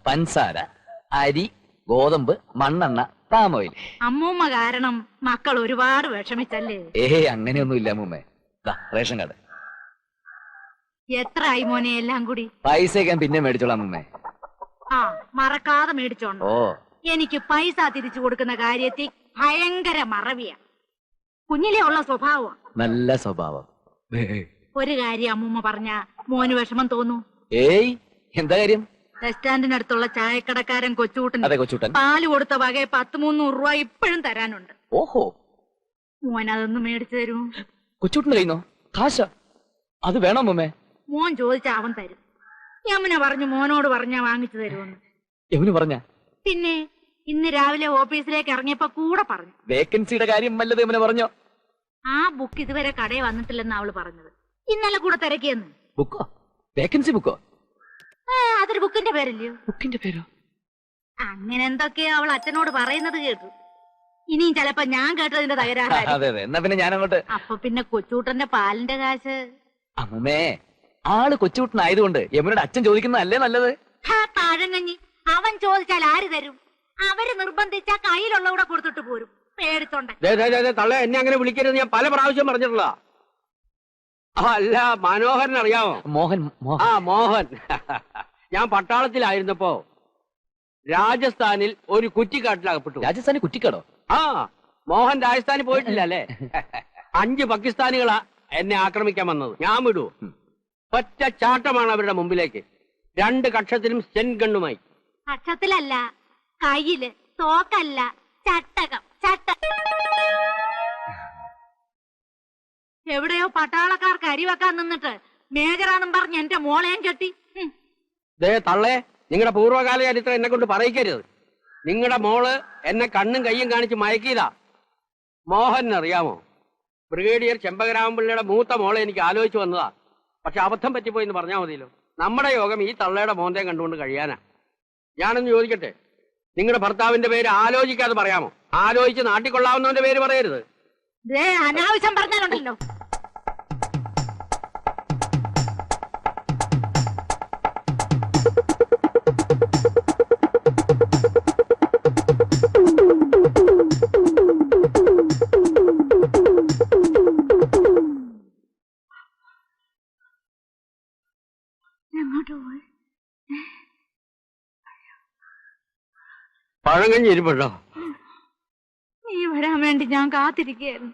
പഞ്ചസാര, അരി, ഗോതമ്പ്, മണ്ണെണ്ണ, പാമോയിൽ. അമ്മൂമ്മ കാരണം മക്കൾ ഒരുപാട് വിഷമിച്ചല്ലേ? അങ്ങനെയൊന്നും ഇല്ല അമ്മൂമ്മേ. റേഷൻ കാർഡ് എത്ര ആയി മോനെ എല്ലാം കൂടി? പൈസയൊക്കെ പിന്നെ മേടിച്ചോളാം അമ്മൂമ്മേ. മറക്കാതെ മേടിച്ചോണ്ട്. എനിക്ക് പൈസ തിരിച്ചു കൊടുക്കുന്ന കാര്യത്തിൽ ഭയങ്കര മറവിയാ. കുഞ്ഞിലേ ഉള്ള സ്വഭാവം. നല്ല സ്വഭാവം. ഒരു കാര്യം അമ്മൂമ്മ പറഞ്ഞ മോന് വിഷമം തോന്നു. എന്താ കാര്യം? ബസ് സ്റ്റാൻഡിനടുത്തുള്ള ചായക്കടക്കാരൻ കൊച്ചൂട്ടൻ പാല് കൊടുത്ത വകയെ 200-300 രൂപ ഇപ്പോഴും തരാനുണ്ട്. ഓഹോ, മോൻ അതൊന്ന് മേടിച്ചു തരൂ. കൊച്ചൂട്ടൻ കഴിയുന്നോ? കാശ അത് വേണം അമ്മൂമ്മേ. മോൻ ചോദിച്ച അവൻ തരും. യമുന പറഞ്ഞു മോനോട് പറഞ്ഞാ വാങ്ങിച്ചു തരുമെന്ന്. യമുന പറഞ്ഞ? പിന്നെ ഇന്ന് രാവിലെ ഓഫീസിലേക്ക് ഇറങ്ങിയപ്പോ കൂടെ പറഞ്ഞു. വേക്കൻസിയുടെ കാര്യം വല്ലത് യമുന പറഞ്ഞോ? ആ ബുക്ക് ഇതുവരെ കടയിൽ വന്നിട്ടില്ലെന്ന് അവള് പറഞ്ഞത്. ഇന്നലെ കൂടെ തിരക്കിയെന്ന്. ബുക്കോ? വേക്കൻസി ബുക്കോ? അതൊരു ബുക്കിന്റെ പേരല്ലയോ? ബുക്കിന്റെ പേരോ? അങ്ങനെ എന്തൊക്കെയോ അവൾ അച്ഛനോട് പറയുന്നത് കേട്ടു. ഇനിയും ചിലപ്പോ ഞാൻ കേട്ടതിന്റെ തകരാറായി. അതെ അതെ, എന്നാ പിന്നെ ഞാൻ അങ്ങോട്ട്. അപ്പൊ പിന്നെ കൊച്ചൂട്ടന്റെ പാലിന്റെ കാശ്? അമ്മേ, ആള് കൊച്ചൂട്ടനായതുകൊണ്ട് യമുനയുടെ അച്ഛൻ ചോദിക്കുന്നതല്ലേ നല്ലത്? താഴങ്ങഞ്ഞി അവൻ ചോദിച്ചാൽ ആര് തരും? അവര് നിർബന്ധിച്ചാ കയ്യിലുള്ള കൂടെ കൊടുത്തിട്ട് പോരും. പേടിത്തോണ്ട തള്ള എന്നെ അങ്ങനെ വിളിക്കരുത്. ഞാൻ പല പ്രാവശ്യം പറഞ്ഞിട്ടുള്ള. അല്ല, മനോഹരൻ അറിയാമോ? മോഹൻ. മോഹൻ. ഞാൻ പട്ടാളത്തിലായിരുന്നപ്പോ രാജസ്ഥാനിൽ ഒരു കുറ്റിക്കാട്ടിലകപ്പെട്ടു. രാജസ്ഥാനിൽ കുറ്റിക്കാടോ? മോഹൻ രാജസ്ഥാനിൽ പോയിട്ടില്ല അല്ലേ? 5 പാകിസ്ഥാനികളാ എന്നെ ആക്രമിക്കാൻ വന്നത്. ഞാൻ വിടൂ? ഒറ്റ ചാട്ടമാണ് അവരുടെ മുമ്പിലേക്ക്. 2 കക്ഷത്തിലും സ്റ്റെൻ ഗണ്ണുമായി. കക്ഷത്തിലല്ല, കയ്യില്. തോക്കല്ല, ചട്ടകം. എവിടെയോ പട്ടാളക്കാർക്ക് അരിവെക്കാൻ നിന്നിട്ട് മേജറാന്നും പറഞ്ഞ് എന്റെ മോളെയും കെട്ടി. തള്ളേ, നിങ്ങളുടെ പൂർവ്വകാല ചരിത്രം എന്നെ കൊണ്ട് പറയിക്കരുത്. നിങ്ങളുടെ മോള് എന്നെ കണ്ണും കയ്യും കാണിച്ച് മയക്കിയതാ. മോഹൻ അറിയാമോ? ബ്രിഗേഡിയർ ചെമ്പകരാമൻപിള്ളയുടെ മൂത്ത മോളെ എനിക്ക് ആലോചിച്ചു വന്നതാ. പക്ഷെ അബദ്ധം പറ്റിപ്പോയിന്ന് പറഞ്ഞാൽ മതിയല്ലോ. നമ്മുടെ യോഗം ഈ തള്ളയുടെ മോന്തയും കണ്ടുകൊണ്ട് കഴിയാനാ. ഞാനൊന്ന് ചോദിക്കട്ടെ, നിങ്ങളുടെ ഭർത്താവിന്റെ പേര് ആലോചിക്കാതെ പറയാമോ? ആലോചിച്ച് നാട്ടിക്കൊള്ളാവുന്നവന്റെ പേര് പറയരുത്. അനാവശ്യം പറഞ്ഞാലുണ്ടല്ലോ. പഴങ്കഞ്ഞി ഇരിപ്പുണ്ടോ? നീ വരാൻ വേണ്ടി ഞാൻ കാത്തിരിക്കുകയായിരുന്നു.